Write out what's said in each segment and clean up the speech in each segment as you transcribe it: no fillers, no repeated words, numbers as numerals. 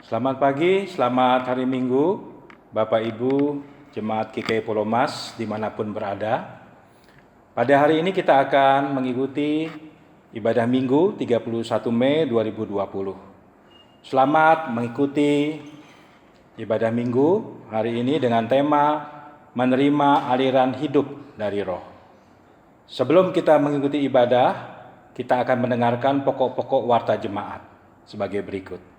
Selamat pagi, selamat hari Minggu, Bapak Ibu, Jemaat GKI Polomas dimanapun berada. Pada hari ini kita akan mengikuti ibadah Minggu 31 Mei 2020. Selamat mengikuti ibadah Minggu hari ini dengan tema menerima aliran hidup dari Roh. Sebelum kita mengikuti ibadah, kita akan mendengarkan pokok-pokok warta jemaat sebagai berikut.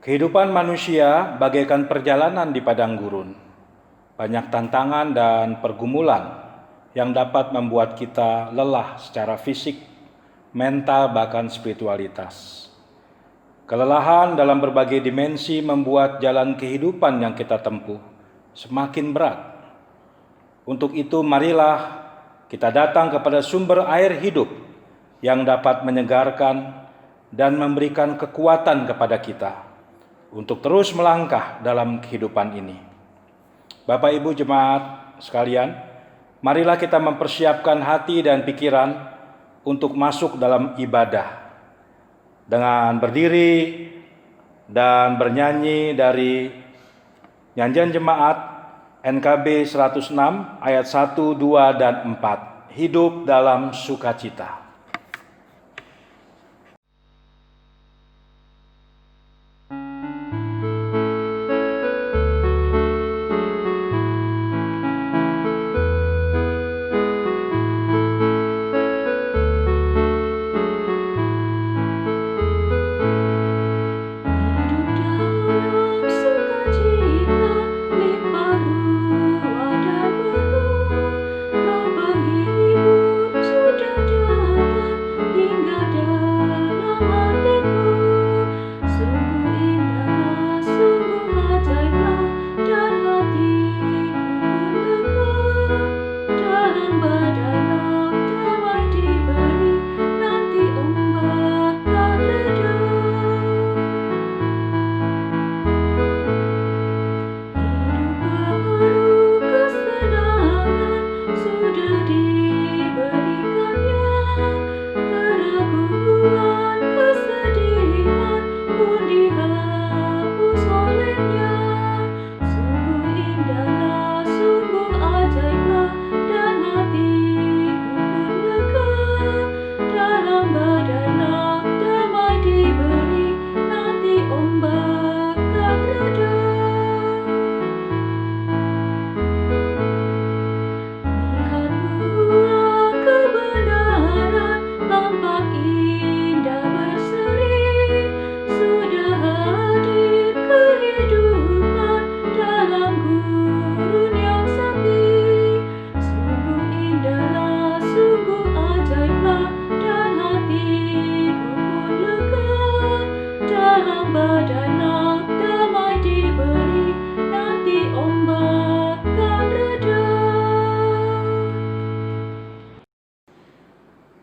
Kehidupan manusia bagaikan perjalanan di padang gurun. Banyak tantangan dan pergumulan yang dapat membuat kita lelah secara fisik, mental, bahkan spiritualitas. Kelelahan dalam berbagai dimensi membuat jalan kehidupan yang kita tempuh semakin berat. Untuk itu marilah kita datang kepada sumber air hidup yang dapat menyegarkan dan memberikan kekuatan kepada kita untuk terus melangkah dalam kehidupan ini. Bapak Ibu jemaat sekalian, marilah kita mempersiapkan hati dan pikiran untuk masuk dalam ibadah dengan berdiri dan bernyanyi dari nyanyian jemaat NKB 106 ayat 1, 2, dan 4. Hidup dalam sukacita.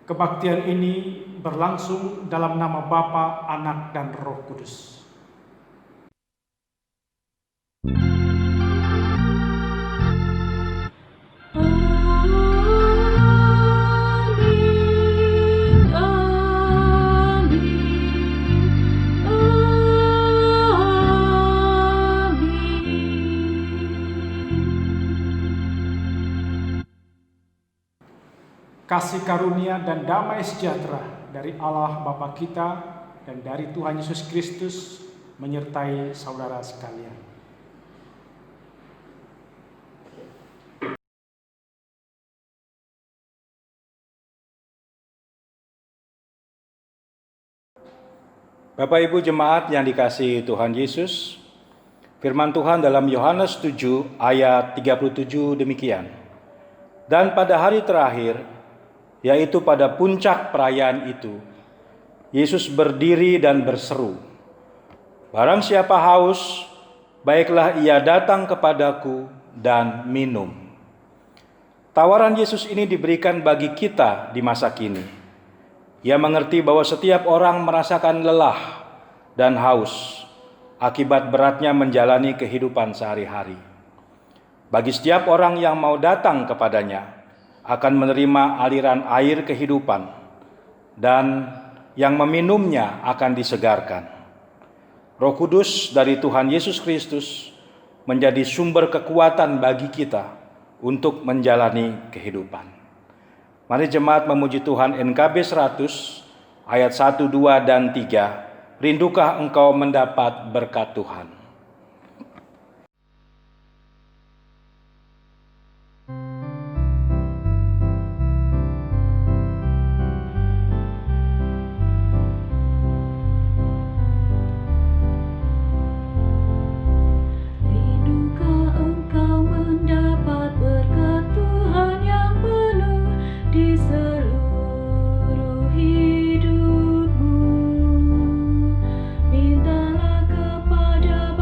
Kebaktian ini berlangsung dalam nama Bapa, Anak, dan Roh Kudus. Kasih karunia dan damai sejahtera dari Allah Bapa kita dan dari Tuhan Yesus Kristus menyertai saudara sekalian. Bapak Ibu jemaat yang dikasihi Tuhan Yesus, firman Tuhan dalam Yohanes 7 ayat 37 demikian. Dan pada hari terakhir, yaitu pada puncak perayaan itu, Yesus berdiri dan berseru, "Barang siapa haus, baiklah ia datang kepadaku dan minum." Tawaran Yesus ini diberikan bagi kita di masa kini. Ia mengerti bahwa setiap orang merasakan lelah dan haus akibat beratnya menjalani kehidupan sehari-hari. Bagi setiap orang yang mau datang kepadanya, akan menerima aliran air kehidupan, dan yang meminumnya akan disegarkan. Roh Kudus dari Tuhan Yesus Kristus menjadi sumber kekuatan bagi kita untuk menjalani kehidupan. Mari jemaat memuji Tuhan NKB 100 ayat 1, 2, dan 3. Rindukah engkau mendapat berkat Tuhan? Mintalah kepada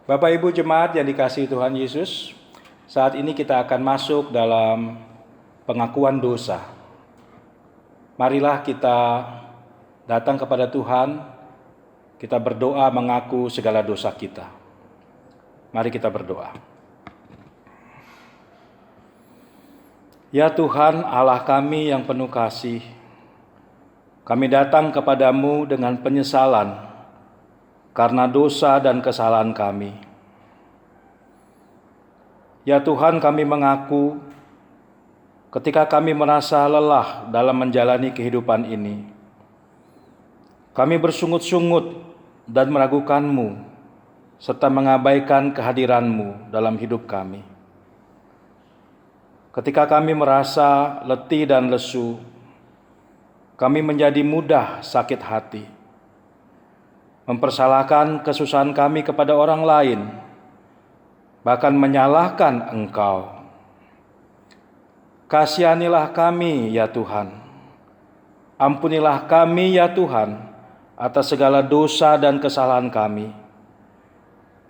Bapak Ibu jemaat yang dikasihi Tuhan Yesus, saat ini kita akan masuk dalam pengakuan dosa. Marilah kita datang kepada Tuhan, kita berdoa mengaku segala dosa kita. Mari kita berdoa. Ya Tuhan Allah kami yang penuh kasih, kami datang kepadamu dengan penyesalan karena dosa dan kesalahan kami. Ya Tuhan, kami mengaku ketika kami merasa lelah dalam menjalani kehidupan ini. Kami bersungut-sungut dan meragukan-Mu, serta mengabaikan kehadiran-Mu dalam hidup kami. Ketika kami merasa letih dan lesu, kami menjadi mudah sakit hati, mempersalahkan kesusahan kami kepada orang lain, bahkan menyalahkan Engkau. Kasihanilah kami ya Tuhan, ampunilah kami ya Tuhan atas segala dosa dan kesalahan kami.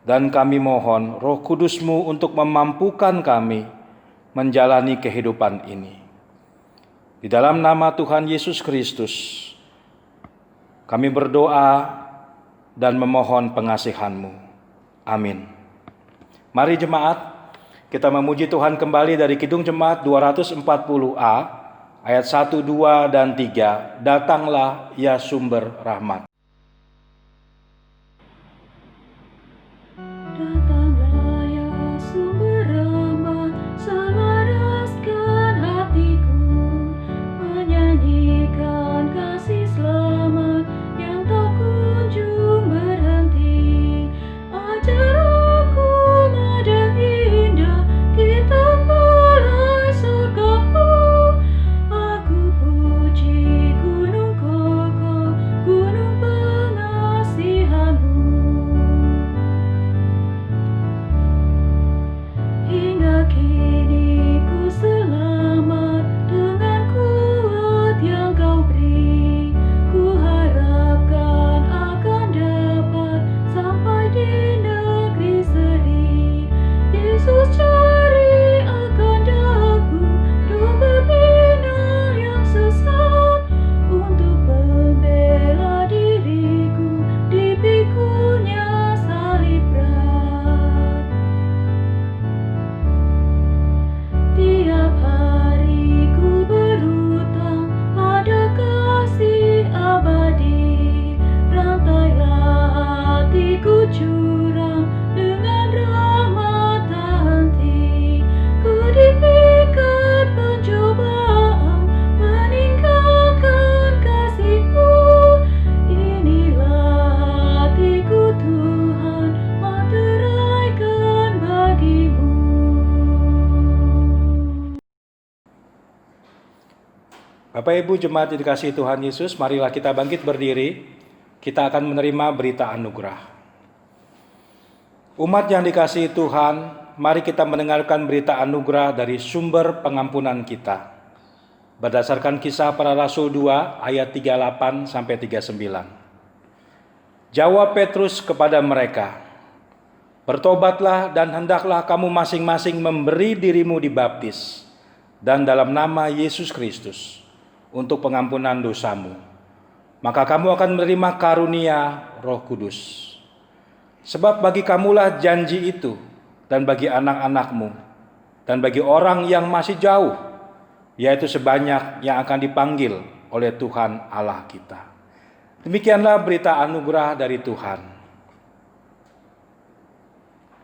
Dan kami mohon Roh Kudus-Mu untuk memampukan kami menjalani kehidupan ini. Di dalam nama Tuhan Yesus Kristus, kami berdoa dan memohon pengasihan-Mu. Amin. Mari jemaat, kita memuji Tuhan kembali dari Kidung Jemaat 240A, ayat 1, 2, dan 3. Datanglah ya sumber rahmat. Bapak Ibu jemaat yang dikasihi Tuhan Yesus, marilah kita bangkit berdiri. Kita akan menerima berita anugerah. Umat yang dikasihi Tuhan, mari kita mendengarkan berita anugerah dari sumber pengampunan kita. Berdasarkan Kisah Para Rasul 2 ayat 38 sampai 39. Jawab Petrus kepada mereka, "Bertobatlah dan hendaklah kamu masing-masing memberi dirimu dibaptis dan dalam nama Yesus Kristus untuk pengampunan dosamu. Maka kamu akan menerima karunia Roh Kudus. Sebab bagi kamulah janji itu, dan bagi anak-anakmu, dan bagi orang yang masih jauh, yaitu sebanyak yang akan dipanggil oleh Tuhan Allah kita." Demikianlah berita anugerah dari Tuhan.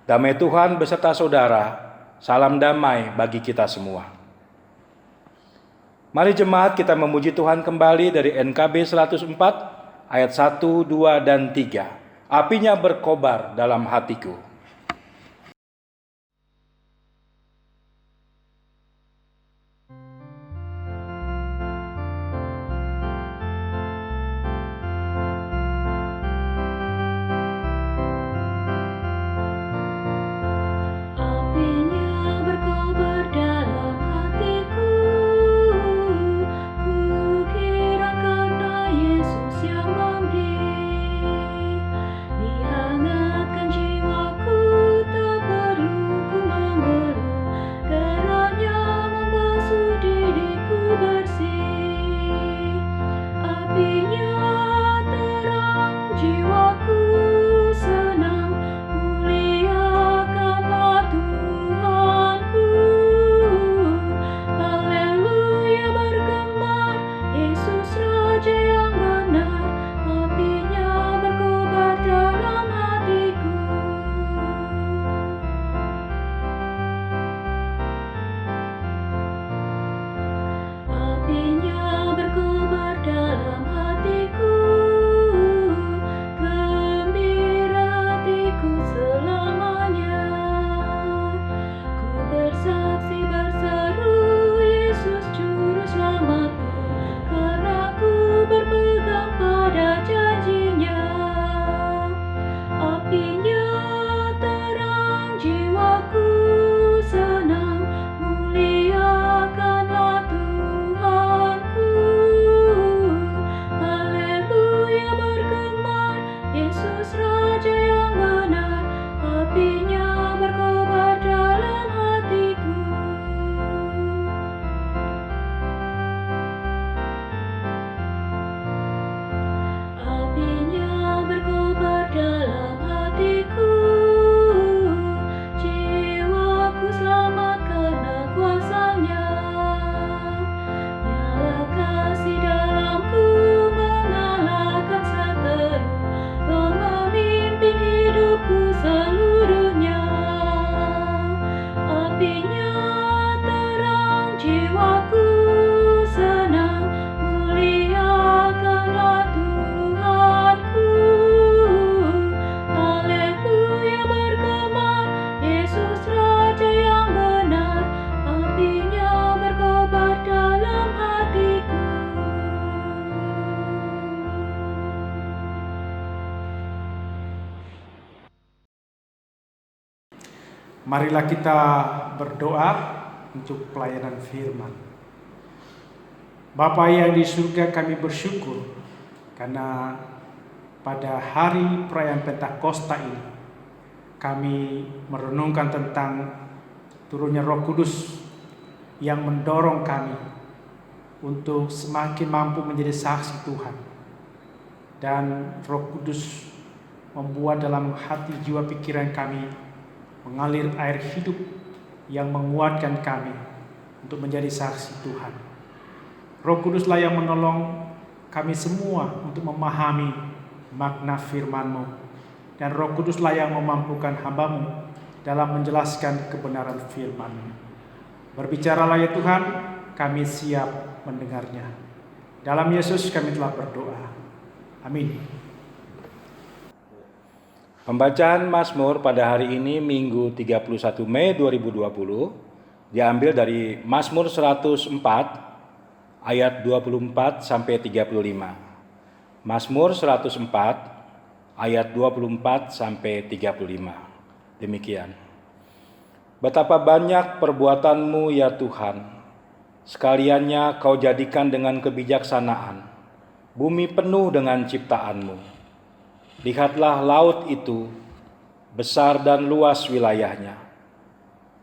Damai Tuhan beserta saudara, salam damai bagi kita semua. Mari jemaat kita memuji Tuhan kembali dari NKB 104 ayat 1, 2, dan 3. Apinya berkobar dalam hatiku. Dihangatkan jiwaku Marilah kita berdoa untuk pelayanan firman. Bapa yang di surga, kami bersyukur karena pada hari perayaan Pentakosta ini kami merenungkan tentang turunnya Roh Kudus yang mendorong kami untuk semakin mampu menjadi saksi Tuhan. Dan Roh Kudus membuat dalam hati, jiwa, pikiran kami mengalir air hidup yang menguatkan kami untuk menjadi saksi Tuhan. Roh Kuduslah yang menolong kami semua untuk memahami makna firman-Mu, dan Roh Kuduslah yang memampukan hamba-Mu dalam menjelaskan kebenaran firman-Mu. Berbicaralah ya Tuhan, kami siap mendengarnya. Dalam Yesus kami telah berdoa. Amin. Pembacaan Mazmur pada hari ini Minggu 31 Mei 2020 diambil dari Mazmur 104 ayat 24 sampai 35. Mazmur 104 ayat 24 sampai 35. Demikian. Betapa banyak perbuatanmu ya Tuhan, sekaliannya kau jadikan dengan kebijaksanaan. Bumi penuh dengan ciptaanmu. Lihatlah laut itu, besar dan luas wilayahnya.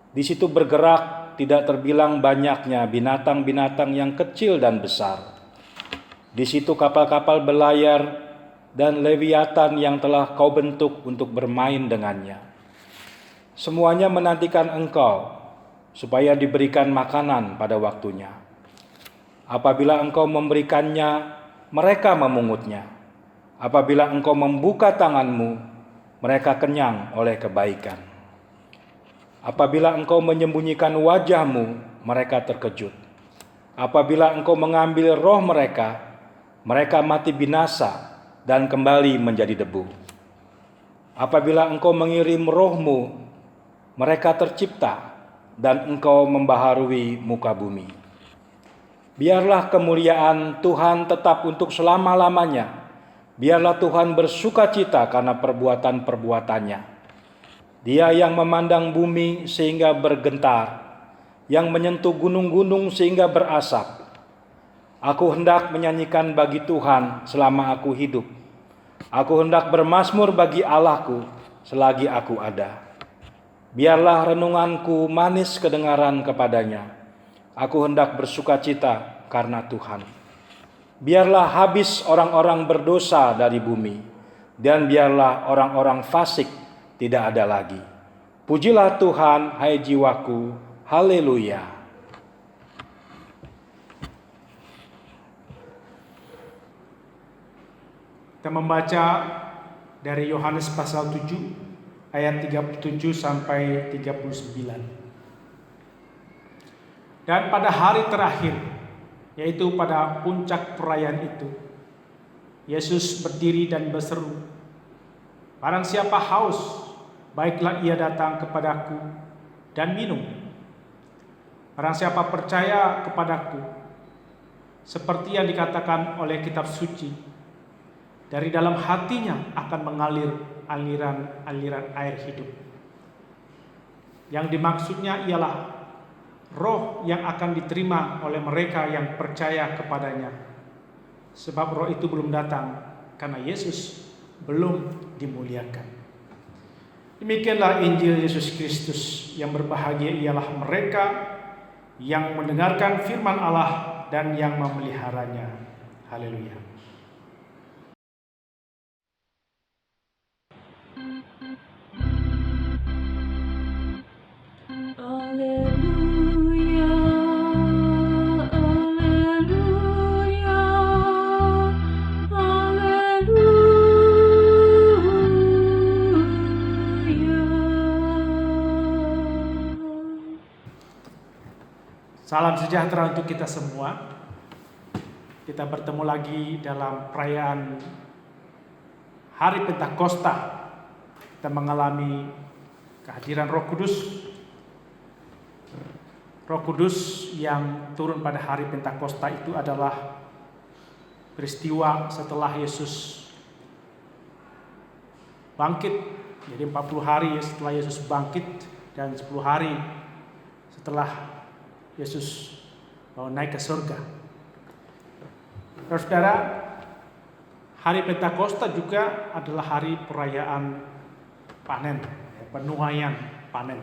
Di situ bergerak tidak terbilang banyaknya binatang-binatang yang kecil dan besar. Di situ kapal-kapal berlayar dan leviatan yang telah kau bentuk untuk bermain dengannya. Semuanya menantikan engkau supaya diberikan makanan pada waktunya. Apabila engkau memberikannya, mereka memungutnya. Apabila engkau membuka tanganmu, mereka kenyang oleh kebaikan. Apabila engkau menyembunyikan wajahmu, mereka terkejut. Apabila engkau mengambil roh mereka, mereka mati binasa dan kembali menjadi debu. Apabila engkau mengirim rohmu, mereka tercipta dan engkau membaharui muka bumi. Biarlah kemuliaan Tuhan tetap untuk selama-lamanya. Biarlah Tuhan bersukacita karena perbuatan-perbuatannya. Dia yang memandang bumi sehingga bergentar, yang menyentuh gunung-gunung sehingga berasap. Aku hendak menyanyikan bagi Tuhan selama aku hidup. Aku hendak bermazmur bagi Allahku selagi aku ada. Biarlah renunganku manis kedengaran kepadanya. Aku hendak bersukacita karena Tuhan. Biarlah habis orang-orang berdosa dari bumi, dan biarlah orang-orang fasik tidak ada lagi. Pujilah Tuhan, hai jiwaku, haleluya. Kita membaca dari Yohanes pasal 7 ayat 37 sampai 39. Dan pada hari terakhir, yaitu pada puncak perayaan itu, Yesus berdiri dan berseru, "Barang siapa haus, baiklah ia datang kepadaku dan minum. Barang siapa percaya kepadaku, seperti yang dikatakan oleh kitab suci, dari dalam hatinya akan mengalir aliran-aliran air hidup." Yang dimaksudnya ialah roh yang akan diterima oleh mereka yang percaya kepadanya. Sebab roh itu belum datang karena Yesus belum dimuliakan. Demikianlah Injil Yesus Kristus. Yang berbahagia ialah mereka yang mendengarkan firman Allah dan yang memeliharanya. Haleluya. Salam sejahtera untuk kita semua. Kita bertemu lagi dalam perayaan Hari Pentakosta. Kita mengalami kehadiran Roh Kudus. Roh Kudus yang turun pada hari Pentakosta itu adalah peristiwa setelah Yesus bangkit. Jadi 40 hari setelah Yesus bangkit, dan 10 hari setelah Yesus naik ke surga. Saudara, hari Pentakosta juga adalah hari perayaan panen, penuaian panen.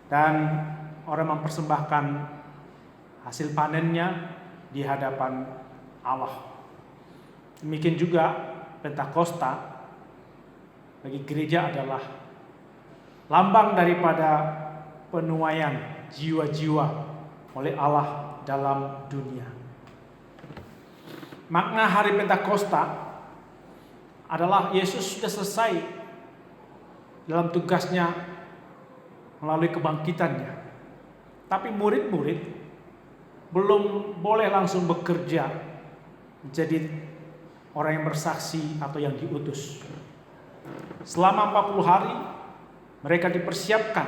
Dan orang mempersembahkan hasil panennya di hadapan Allah. Demikian juga Pentakosta bagi gereja adalah lambang daripada penuaian jiwa-jiwa oleh Allah dalam dunia. Makna hari Pentakosta adalah Yesus sudah selesai dalam tugasnya melalui kebangkitannya. Tapi murid-murid belum boleh langsung bekerja menjadi orang yang bersaksi atau yang diutus. Selama 40 hari mereka dipersiapkan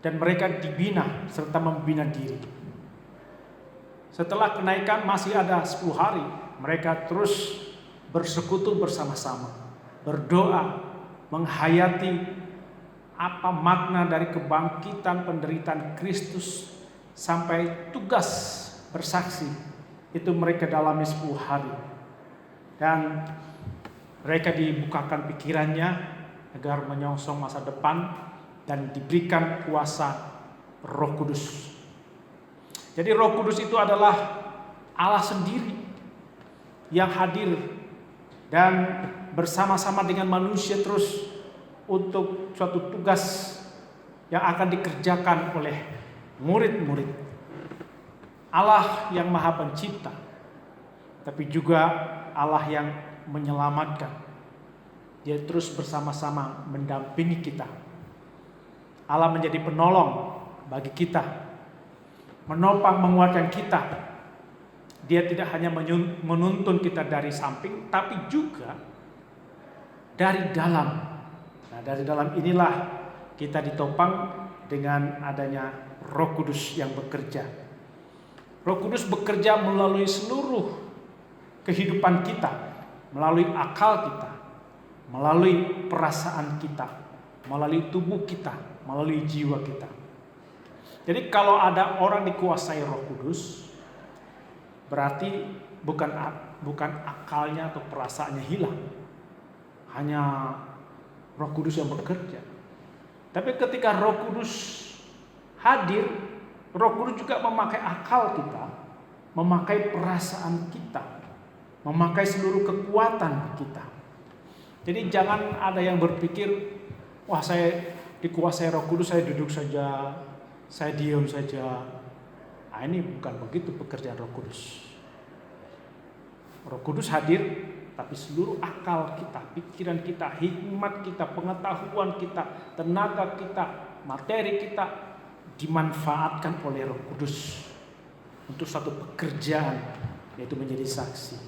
dan mereka dibina serta membina diri. Setelah kenaikan masih ada 10 hari, mereka terus bersekutu bersama-sama, berdoa, menghayati apa makna dari kebangkitan penderitaan Kristus sampai tugas bersaksi. Itu mereka dalami 10 hari. Dan mereka dibukakan pikirannya agar menyongsong masa depan dan diberikan kuasa Roh Kudus. Jadi Roh Kudus itu adalah Allah sendiri yang hadir dan bersama-sama dengan manusia terus untuk suatu tugas yang akan dikerjakan oleh murid-murid. Allah yang Maha Pencipta, tapi juga Allah yang menyelamatkan. Dia terus bersama-sama mendampingi kita. Allah menjadi penolong bagi kita, menopang, menguatkan kita. Dia tidak hanya menuntun kita dari samping, tapi juga dari dalam. Nah, dari dalam inilah kita ditopang dengan adanya Roh Kudus yang bekerja. Roh Kudus bekerja melalui seluruh kehidupan kita, melalui akal kita, melalui perasaan kita, melalui tubuh kita, melalui jiwa kita. Jadi kalau ada orang dikuasai Roh Kudus, berarti bukan akalnya atau perasaannya hilang, hanya Roh Kudus yang bekerja. Tapi ketika Roh Kudus hadir, Roh Kudus juga memakai akal kita, memakai perasaan kita, memakai seluruh kekuatan kita. Jadi jangan ada yang berpikir, wah saya dikuasai Roh Kudus, saya duduk saja, saya diam saja. Nah, ini bukan begitu pekerjaan Roh Kudus. Roh Kudus hadir, tapi seluruh akal kita, pikiran kita, hikmat kita, pengetahuan kita, tenaga kita, materi kita dimanfaatkan oleh Roh Kudus untuk satu pekerjaan, yaitu menjadi saksi.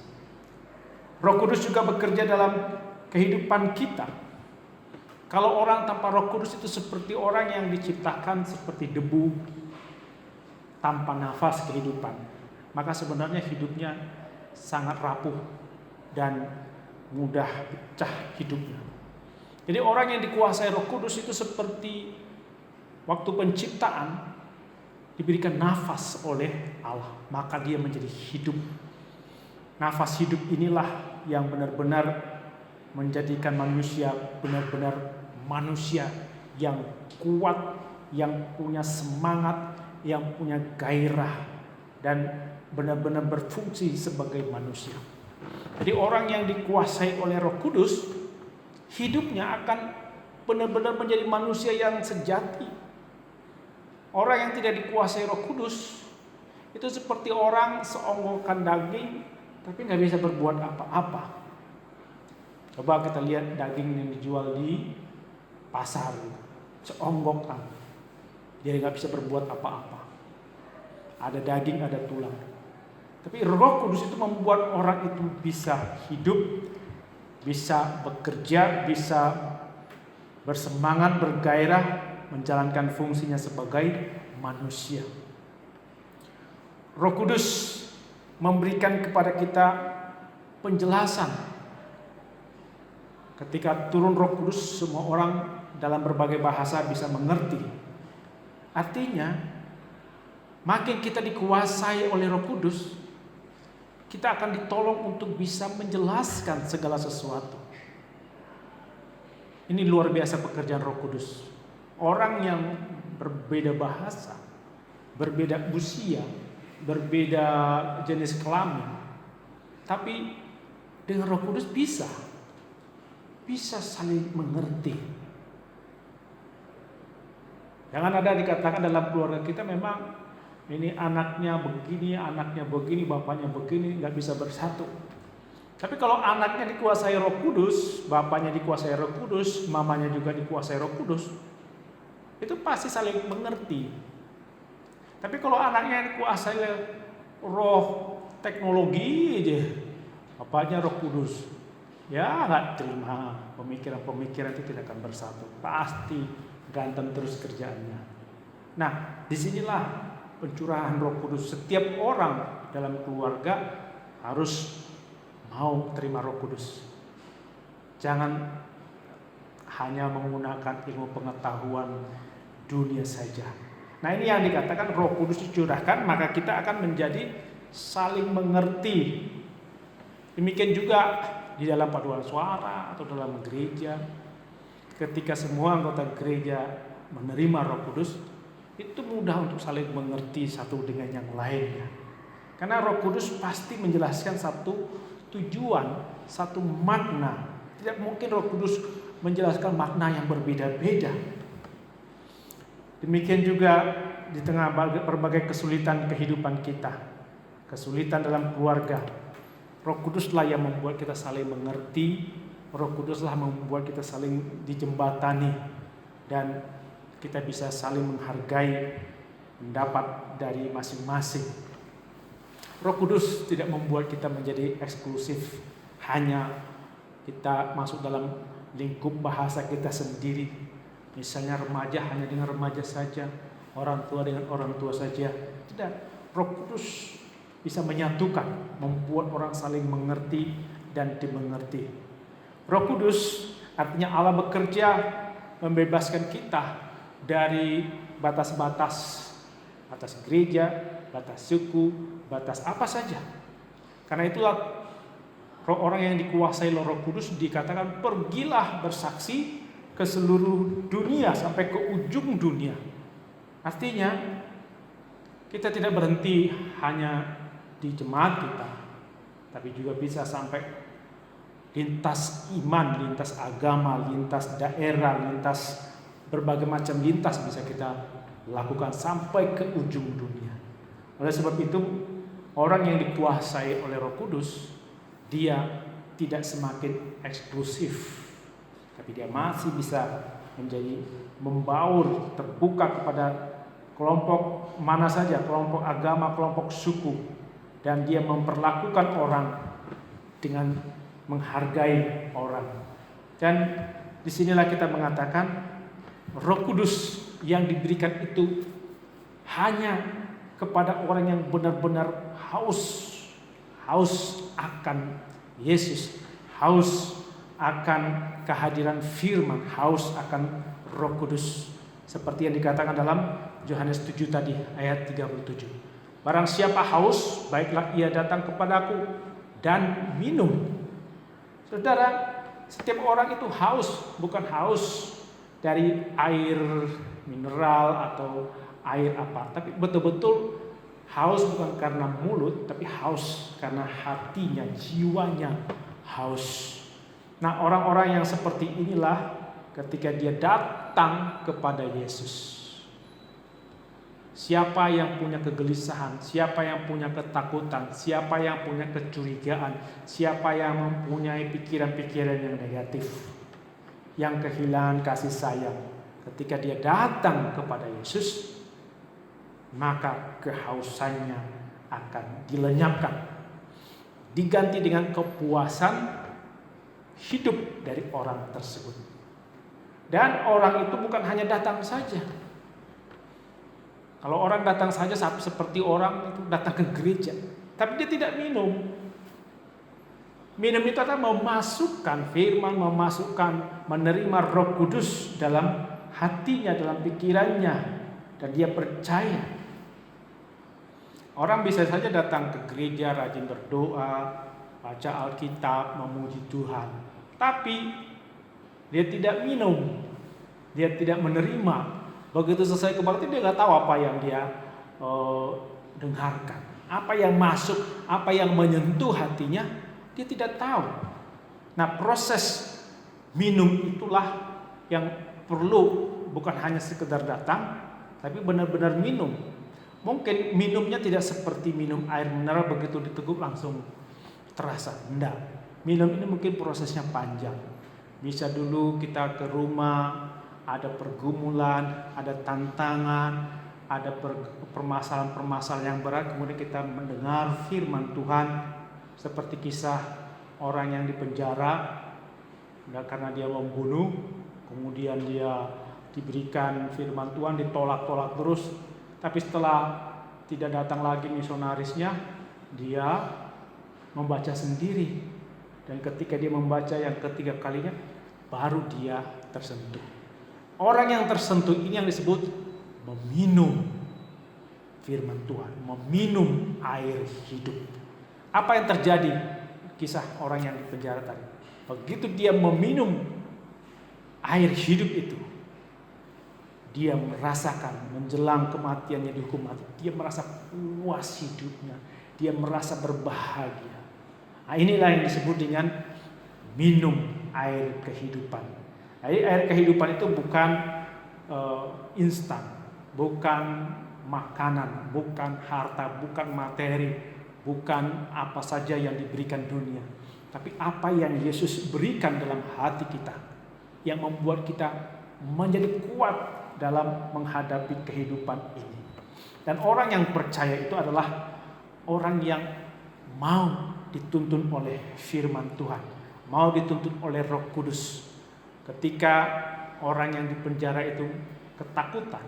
Roh Kudus juga bekerja dalam kehidupan kita. Kalau orang tanpa Roh Kudus itu seperti orang yang diciptakan seperti debu tanpa nafas kehidupan. Maka sebenarnya hidupnya sangat rapuh dan mudah pecah hidupnya. Jadi orang yang dikuasai Roh Kudus itu seperti waktu penciptaan diberikan nafas oleh Allah, maka dia menjadi hidup. Nafas hidup inilah yang benar-benar menjadikan manusia benar-benar manusia yang kuat, yang punya semangat, yang punya gairah, dan benar-benar berfungsi sebagai manusia. Jadi orang yang dikuasai oleh Roh Kudus, hidupnya akan benar-benar menjadi manusia yang sejati. Orang yang tidak dikuasai Roh Kudus itu seperti orang seonggokan daging tapi nggak bisa berbuat apa-apa. Coba kita lihat daging yang dijual di pasar, seonggokan, dia nggak bisa berbuat apa-apa. Ada daging, ada tulang. Tapi Roh Kudus itu membuat orang itu bisa hidup, bisa bekerja, bisa bersemangat, bergairah, menjalankan fungsinya sebagai manusia. Roh Kudus memberikan kepada kita penjelasan. Ketika turun Roh Kudus, semua orang dalam berbagai bahasa bisa mengerti. Artinya, makin kita dikuasai oleh Roh Kudus, kita akan ditolong untuk bisa menjelaskan segala sesuatu. Ini luar biasa pekerjaan Roh Kudus. Orang yang berbeda bahasa, berbeda usia, berbeda jenis kelamin, tapi dengan Roh Kudus bisa saling mengerti. Jangan ada dikatakan dalam keluarga kita memang ini anaknya begini, bapaknya begini, nggak bisa bersatu. Tapi kalau anaknya dikuasai Roh Kudus, bapaknya dikuasai Roh Kudus, mamanya juga dikuasai Roh Kudus, itu pasti saling mengerti. Tapi kalau anaknya dikuasai roh teknologi aja, bapaknya Roh Kudus, ya nggak terima, pemikiran-pemikiran itu tidak akan bersatu, pasti ganteng terus kerjaannya. Nah, disinilah pencurahan Roh Kudus. Setiap orang dalam keluarga harus mau terima Roh Kudus. Jangan hanya menggunakan ilmu pengetahuan dunia saja. Nah, ini yang dikatakan Roh Kudus dicurahkan, maka kita akan menjadi saling mengerti. Demikian juga di dalam paduan suara atau dalam gereja. Ketika semua anggota gereja menerima Roh Kudus, itu mudah untuk saling mengerti satu dengan yang lainnya. Karena Roh Kudus pasti menjelaskan satu tujuan, satu makna. Tidak mungkin Roh Kudus menjelaskan makna yang berbeda-beda. Demikian juga di tengah berbagai kesulitan kehidupan kita, kesulitan dalam keluarga, Roh Kuduslah yang membuat kita saling mengerti. Roh Kuduslah membuat kita saling dijembatani dan kita bisa saling menghargai pendapat dari masing-masing. Roh Kudus tidak membuat kita menjadi eksklusif, hanya kita masuk dalam lingkup bahasa kita sendiri. Misalnya remaja hanya dengan remaja saja, orang tua dengan orang tua saja. Tidak, Roh Kudus bisa menyatukan, membuat orang saling mengerti dan dimengerti. Roh Kudus artinya Allah bekerja membebaskan kita dari batas-batas, batas gereja, batas suku, batas apa saja. Karena itulah orang yang dikuasai oleh Roh Kudus dikatakan pergilah bersaksi ke seluruh dunia sampai ke ujung dunia. Artinya kita tidak berhenti hanya di jemaat kita, tapi juga bisa sampai lintas iman, lintas agama, lintas daerah, lintas berbagai macam lintas bisa kita lakukan sampai ke ujung dunia. Oleh sebab itu, orang yang dikuasai oleh Roh Kudus, dia tidak semakin eksklusif, tapi dia masih bisa menjadi membaur, terbuka kepada kelompok mana saja, kelompok agama, kelompok suku, dan dia memperlakukan orang dengan menghargai orang. Dan disinilah kita mengatakan Roh Kudus yang diberikan itu hanya kepada orang yang benar-benar haus akan Yesus, haus akan kehadiran firman, haus akan Roh Kudus. Seperti yang dikatakan dalam Yohanes 7 tadi ayat 37. Barang siapa haus, baiklah ia datang kepadaku dan minum. Saudara, setiap orang itu haus, bukan haus dari air mineral atau air apa, tapi betul-betul haus bukan karena mulut, tapi haus karena hatinya, jiwanya haus. Nah, orang-orang yang seperti inilah ketika dia datang kepada Yesus, siapa yang punya kegelisahan, siapa yang punya ketakutan, siapa yang punya kecurigaan, siapa yang mempunyai pikiran-pikiran yang negatif, yang kehilangan kasih sayang, ketika dia datang kepada Yesus, maka kehausannya akan dilenyapkan, diganti dengan kepuasan hidup dari orang tersebut. Dan orang itu bukan hanya datang saja. Kalau orang datang saja seperti orang itu datang ke gereja, tapi dia tidak minum. Minum itu adalah memasukkan firman, menerima Roh Kudus dalam hatinya, dalam pikirannya, dan dia percaya. Orang bisa saja datang ke gereja, rajin berdoa, baca Alkitab, memuji Tuhan, tapi dia tidak minum, dia tidak menerima. Begitu selesai kebaktian, dia nggak tahu apa yang dia dengarkan, apa yang masuk, apa yang menyentuh hatinya, dia tidak tahu. Nah, proses minum itulah yang perlu, bukan hanya sekedar datang, tapi benar-benar minum. Mungkin minumnya tidak seperti minum air mineral, begitu diteguk langsung terasa. Tidak. Minum ini mungkin prosesnya panjang. Bisa dulu kita ke rumah, ada pergumulan, ada tantangan, ada permasalahan-permasalahan yang berat, kemudian kita mendengar firman Tuhan. Seperti kisah orang yang dipenjara karena dia membunuh, kemudian dia diberikan firman Tuhan, ditolak-tolak terus, tapi setelah tidak datang lagi misionarisnya, dia membaca sendiri, dan ketika dia membaca yang ketiga kalinya, baru dia tersentuh. Orang yang tersentuh ini yang disebut meminum firman Tuhan, meminum air hidup. Apa yang terjadi? Kisah orang yang di penjara tadi. Begitu dia meminum air hidup itu, dia merasakan menjelang kematiannya, dihukum mati, dia merasa puas hidupnya, dia merasa berbahagia. Nah, inilah yang disebut dengan minum air kehidupan. Jadi air kehidupan itu bukan instan, bukan makanan, bukan harta, bukan materi, bukan apa saja yang diberikan dunia, tapi apa yang Yesus berikan dalam hati kita, yang membuat kita menjadi kuat dalam menghadapi kehidupan ini. Dan orang yang percaya itu adalah orang yang mau dituntun oleh firman Tuhan, mau dituntun oleh Roh Kudus. Ketika orang yang dipenjara itu ketakutan,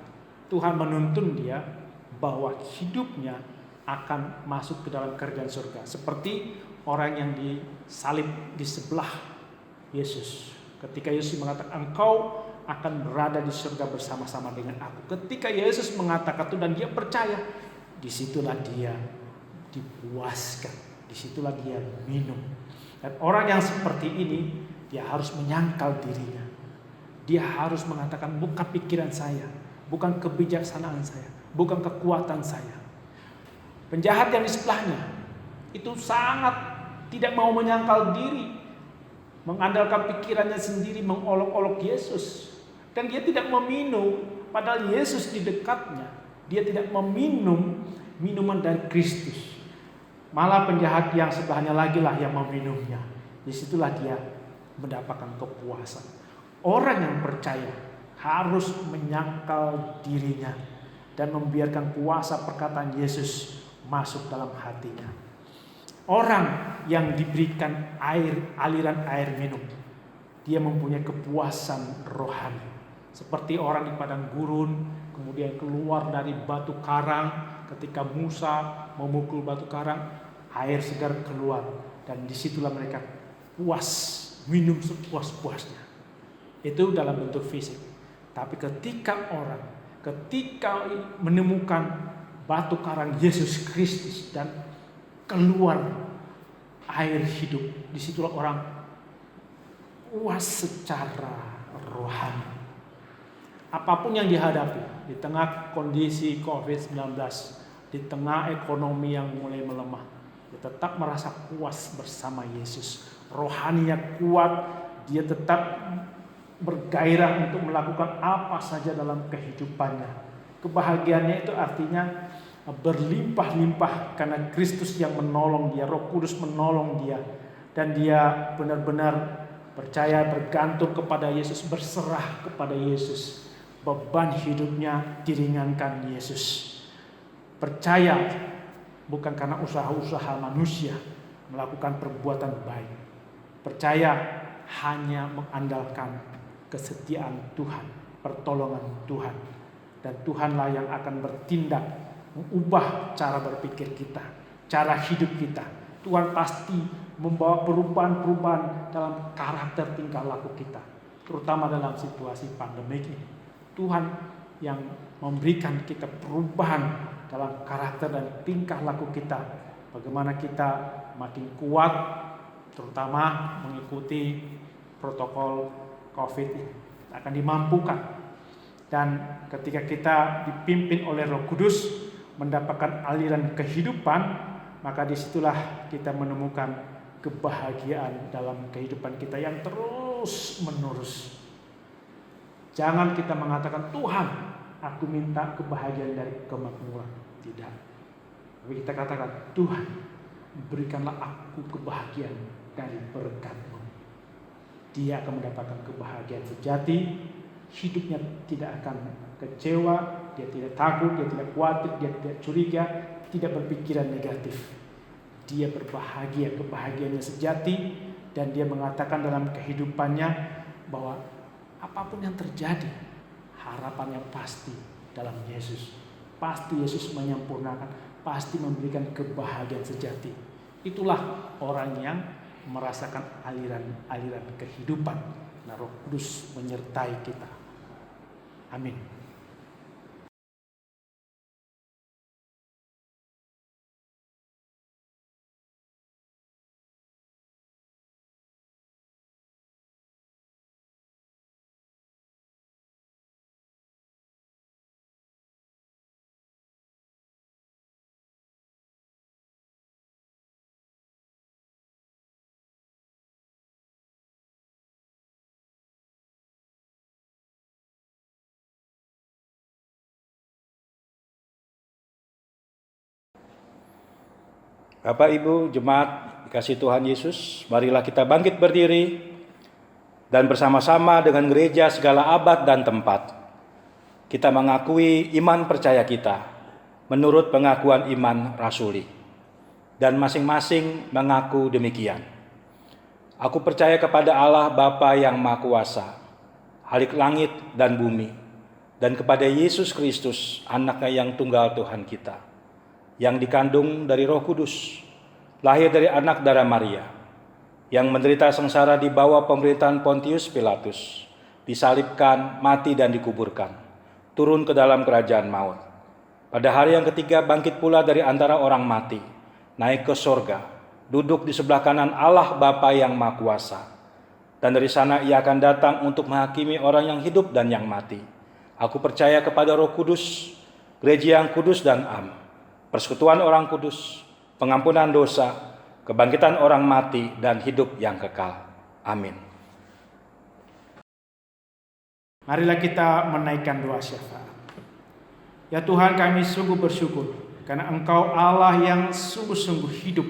Tuhan menuntun dia bahwa hidupnya akan masuk ke dalam kerajaan surga, seperti orang yang disalib di sebelah Yesus. Ketika Yesus mengatakan, engkau akan berada di surga bersama-sama dengan aku. Ketika Yesus mengatakan itu dan dia percaya, disitulah dia dipuaskan, disitulah dia minum. Dan orang yang seperti ini, dia harus menyangkal dirinya. Dia harus mengatakan, bukan pikiran saya, bukan kebijaksanaan saya, bukan kekuatan saya. Penjahat yang di sebelahnya itu sangat tidak mau menyangkal diri, mengandalkan pikirannya sendiri, mengolok-olok Yesus, dan dia tidak meminum, padahal Yesus di dekatnya. Dia tidak meminum minuman dari Kristus, malah penjahat yang sebelahnya lagi lah yang meminumnya. Disitulah dia mendapatkan kepuasan. Orang yang percaya harus menyangkal dirinya dan membiarkan kuasa perkataan Yesus masuk dalam hatinya. Orang yang diberikan aliran air minum, dia mempunyai kepuasan rohani. Seperti orang di padang gurun, kemudian keluar dari batu karang, ketika Musa memukul batu karang, air segar keluar, dan disitulah mereka puas, minum sepuas-puasnya. Itu dalam bentuk fisik. Tapi ketika menemukan batu karang Yesus Kristus dan keluar air hidup, disitulah orang puas secara rohani. Apapun yang dihadapi, di tengah kondisi COVID-19, di tengah ekonomi yang mulai melemah, dia tetap merasa puas bersama Yesus. Rohaninya kuat, dia tetap bergairah untuk melakukan apa saja dalam kehidupannya. Kebahagiaannya itu artinya berlimpah-limpah karena Kristus yang menolong dia, Roh Kudus menolong dia, dan dia benar-benar percaya, bergantung kepada Yesus, berserah kepada Yesus. Beban hidupnya diringankan Yesus. Percaya bukan karena usaha-usaha manusia melakukan perbuatan baik. Percaya hanya mengandalkan kesetiaan Tuhan, pertolongan Tuhan. Dan Tuhanlah yang akan bertindak, mengubah cara berpikir kita, cara hidup kita. Tuhan pasti membawa perubahan-perubahan dalam karakter tingkah laku kita, terutama dalam situasi pandemi ini. Tuhan yang memberikan kita perubahan dalam karakter dan tingkah laku kita, bagaimana kita makin kuat, terutama mengikuti protokol COVID ini akan dimampukan. Dan ketika kita dipimpin oleh Roh Kudus mendapatkan aliran kehidupan, maka disitulah kita menemukan kebahagiaan dalam kehidupan kita yang terus menerus. Jangan kita mengatakan, Tuhan, aku minta kebahagiaan dari kemakmuran. Tidak. Tapi kita katakan, Tuhan, berikanlah aku kebahagiaan dari berkat-Mu. Dia akan mendapatkan kebahagiaan sejati, hidupnya tidak akan kecewa, dia tidak takut, dia tidak khawatir, dia tidak curiga, tidak berpikiran negatif. Dia berbahagia, kebahagiaannya sejati, dan dia mengatakan dalam kehidupannya bahwa apapun yang terjadi, harapannya pasti dalam Yesus. Pasti Yesus menyempurnakan, pasti memberikan kebahagiaan sejati. Itulah orang yang merasakan aliran-aliran kehidupan. Nah, Roh Kudus menyertai kita. Amin. Bapak Ibu jemaat dikasih Tuhan Yesus, marilah kita bangkit berdiri dan bersama-sama dengan gereja segala abad dan tempat kita mengakui iman percaya kita menurut pengakuan iman rasuli, dan masing-masing mengaku demikian. Aku percaya kepada Allah Bapa yang Maha Kuasa, Khalik langit dan bumi, dan kepada Yesus Kristus, Anaknya yang tunggal Tuhan kita, yang dikandung dari Roh Kudus, lahir dari anak darah Maria, yang menderita sengsara di bawah pemerintahan Pontius Pilatus, disalibkan, mati dan dikuburkan, turun ke dalam kerajaan maut. Pada hari yang ketiga bangkit pula dari antara orang mati, naik ke sorga, duduk di sebelah kanan Allah Bapa yang Maha Kuasa. Dan dari sana ia akan datang untuk menghakimi orang yang hidup dan yang mati. Aku percaya kepada Roh Kudus, gereja yang kudus dan am, persekutuan orang kudus, pengampunan dosa, kebangkitan orang mati, dan hidup yang kekal. Amin. Marilah kita menaikkan doa syafaat. Ya Tuhan, kami sungguh bersyukur karena Engkau Allah yang sungguh-sungguh hidup,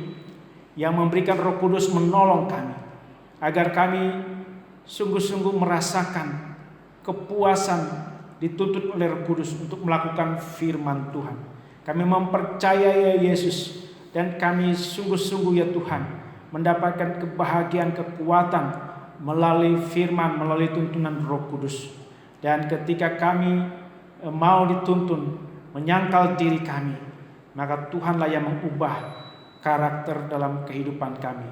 yang memberikan Roh Kudus menolong kami, agar kami sungguh-sungguh merasakan kepuasan dituntut oleh Roh Kudus untuk melakukan firman Tuhan. Kami mempercayai Yesus, dan kami sungguh-sungguh ya Tuhan mendapatkan kebahagiaan, kekuatan melalui firman, melalui tuntunan Roh Kudus. Dan ketika kami mau dituntun menyangkal diri kami, maka Tuhanlah yang mengubah karakter dalam kehidupan kami,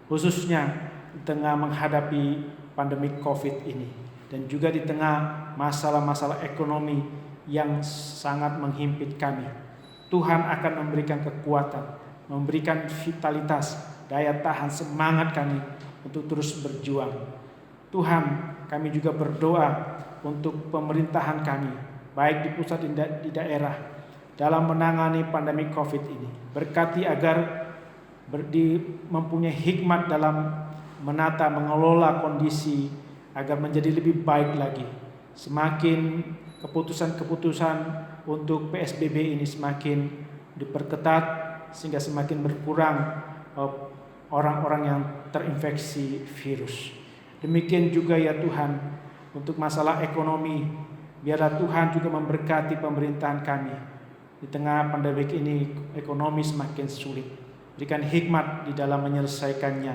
khususnya di tengah menghadapi pandemi COVID ini, dan juga di tengah masalah-masalah ekonomi yang sangat menghimpit kami. Tuhan akan memberikan kekuatan, memberikan vitalitas, daya tahan, semangat kami untuk terus berjuang. Tuhan, kami juga berdoa untuk pemerintahan kami, baik di pusat di daerah, dalam menangani pandemi COVID ini. Berkati agar mempunyai hikmat dalam menata, mengelola kondisi agar menjadi lebih baik lagi. Semakin keputusan-keputusan untuk PSBB ini semakin diperketat, sehingga semakin berkurang orang-orang yang terinfeksi virus. Demikian juga ya Tuhan, untuk masalah ekonomi, biarlah Tuhan juga memberkati pemerintahan kami. Di tengah pandemi ini ekonomi semakin sulit. Berikan hikmat di dalam menyelesaikannya,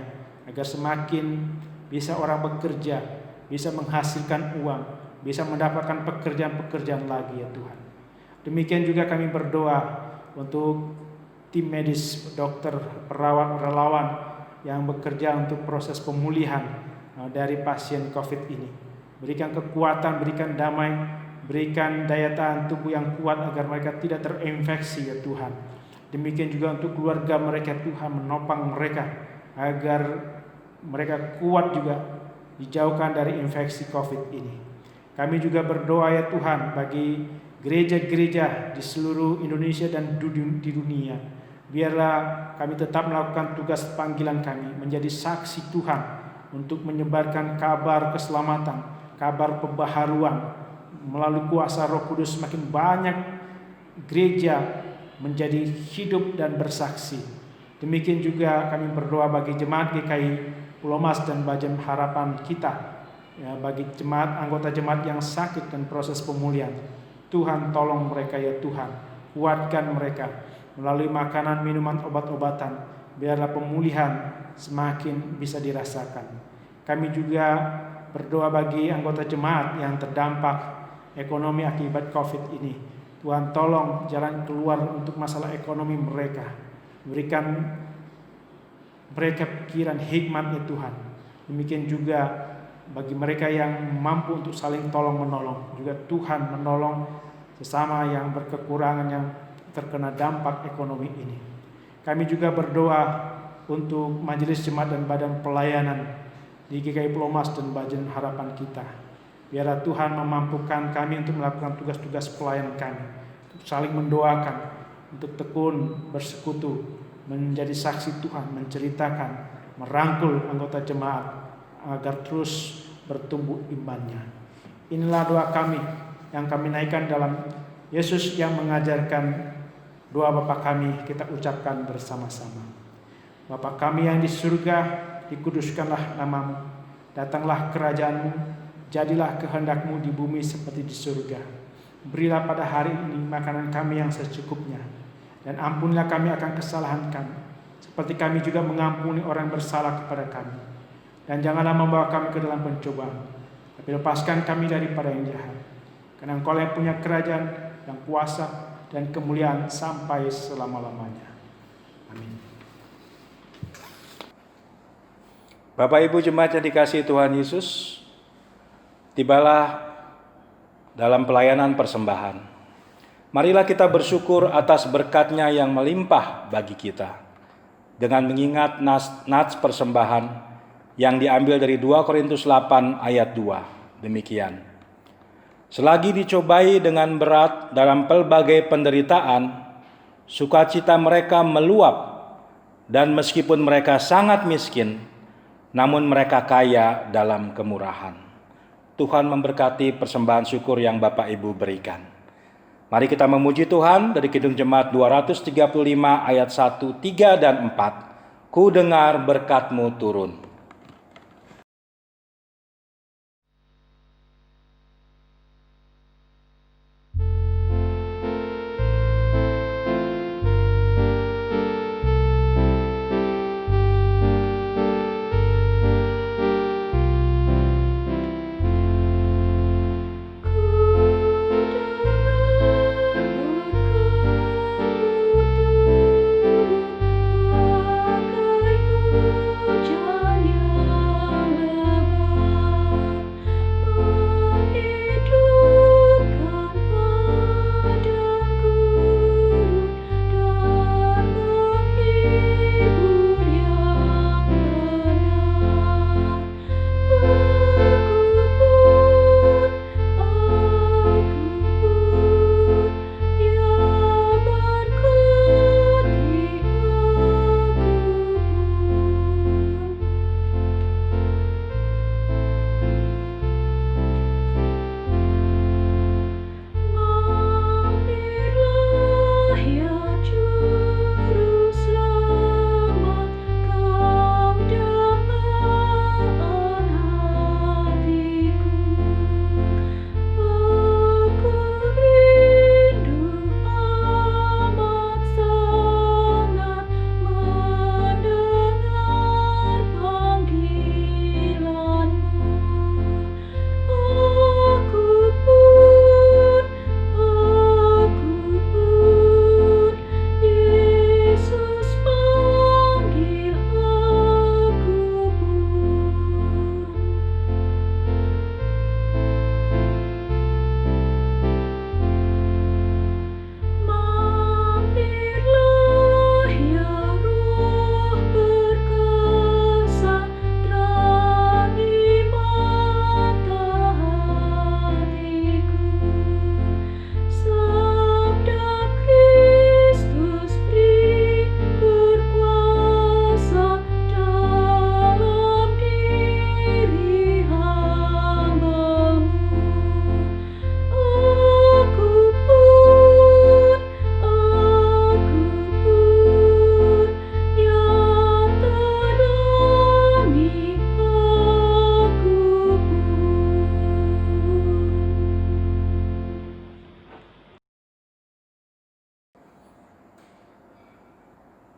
agar semakin bisa orang bekerja, bisa menghasilkan uang, bisa mendapatkan pekerjaan-pekerjaan lagi ya Tuhan. Demikian juga kami berdoa untuk tim medis, dokter, perawat, relawan, yang bekerja untuk proses pemulihan dari pasien COVID ini. Berikan kekuatan, berikan damai, berikan daya tahan tubuh yang kuat agar mereka tidak terinfeksi ya Tuhan. Demikian juga untuk keluarga mereka Tuhan, menopang mereka agar mereka kuat juga dijauhkan dari infeksi COVID ini. Kami juga berdoa ya Tuhan bagi gereja-gereja di seluruh Indonesia dan di dunia. Biarlah kami tetap melakukan tugas panggilan kami, menjadi saksi Tuhan untuk menyebarkan kabar keselamatan, kabar pembaharuan. Melalui kuasa Roh Kudus semakin banyak gereja menjadi hidup dan bersaksi. Demikian juga kami berdoa bagi jemaat GKI Pulau Mas dan Bajen Harapan kita, ya, bagi jemaat, anggota jemaat yang sakit dan proses pemulihan. Tuhan tolong mereka ya Tuhan, kuatkan mereka melalui makanan, minuman, obat-obatan. Biarlah pemulihan semakin bisa dirasakan. Kami juga berdoa bagi anggota jemaat yang terdampak ekonomi akibat COVID ini. Tuhan tolong jalan keluar untuk masalah ekonomi mereka. Berikan mereka pikiran hikmat-Nya Tuhan. Demikian juga bagi mereka yang mampu untuk saling tolong menolong. Juga Tuhan menolong sesama yang berkekurangan, yang terkena dampak ekonomi ini. Kami juga berdoa untuk majelis jemaat dan badan pelayanan di GKI Pulau Mas dan Bajen Harapan kita. Biarlah Tuhan memampukan kami untuk melakukan tugas-tugas pelayanan kami, untuk saling mendoakan, untuk tekun bersekutu, menjadi saksi Tuhan, menceritakan, merangkul anggota jemaat agar terus bertumbuh imannya. Inilah doa kami yang kami naikkan dalam Yesus yang mengajarkan doa Bapa kami, kita ucapkan bersama-sama. Bapa kami yang di surga, dikuduskanlah namamu, datanglah kerajaan-Mu, jadilah kehendak-Mu di bumi seperti di surga. Berilah pada hari ini makanan kami yang secukupnya, dan ampunilah kami akan kesalahan kami, seperti kami juga mengampuni orang bersalah kepada kami. Dan janganlah membawa kami ke dalam pencobaan, tapi lepaskan kami daripada yang jahat. Karena Engkau yang punya kerajaan, yang kuasa, dan kemuliaan sampai selama-lamanya. Amin. Bapak Ibu jemaat yang dikasihi Tuhan Yesus, tibalah dalam pelayanan persembahan. Marilah kita bersyukur atas berkat-Nya yang melimpah bagi kita, dengan mengingat nats persembahan yang diambil dari 2 Korintus 8 ayat 2. Demikian. Selagi dicobai dengan berat dalam pelbagai penderitaan, sukacita mereka meluap, dan meskipun mereka sangat miskin, namun mereka kaya dalam kemurahan. Tuhan memberkati persembahan syukur yang Bapak Ibu berikan. Mari kita memuji Tuhan dari Kidung Jemaat 235 ayat 1, 3, dan 4. Ku dengar berkat-Mu turun. Jangan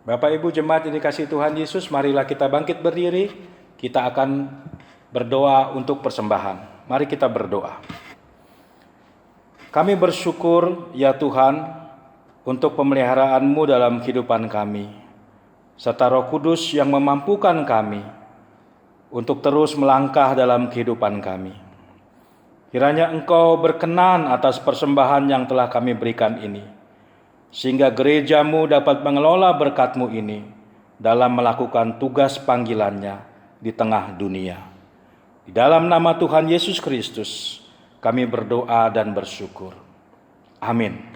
Bapak Ibu jemaat yang dikasihi Tuhan Yesus, marilah kita bangkit berdiri. Kita akan berdoa untuk persembahan. Mari kita berdoa. Kami bersyukur ya Tuhan untuk pemeliharaan-Mu dalam kehidupan kami, serta Roh Kudus yang memampukan kami untuk terus melangkah dalam kehidupan kami. Kiranya Engkau berkenan atas persembahan yang telah kami berikan ini, sehingga gereja-Mu dapat mengelola berkat-Mu ini dalam melakukan tugas panggilannya di tengah dunia. Di dalam nama Tuhan Yesus Kristus, kami berdoa dan bersyukur. Amin.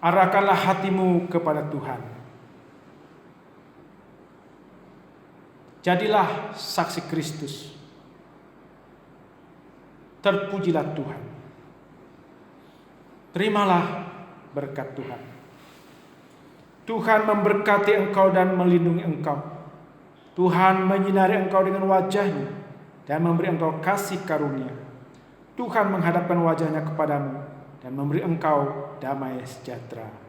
Arahkanlah hatimu kepada Tuhan. Jadilah saksi Kristus. Terpujilah Tuhan. Terimalah berkat Tuhan. Tuhan memberkati engkau dan melindungi engkau. Tuhan menyinari engkau dengan wajah-Nya dan memberi engkau kasih karunia. Tuhan menghadapkan wajah-Nya kepadamu dan memberi engkau damai sejahtera.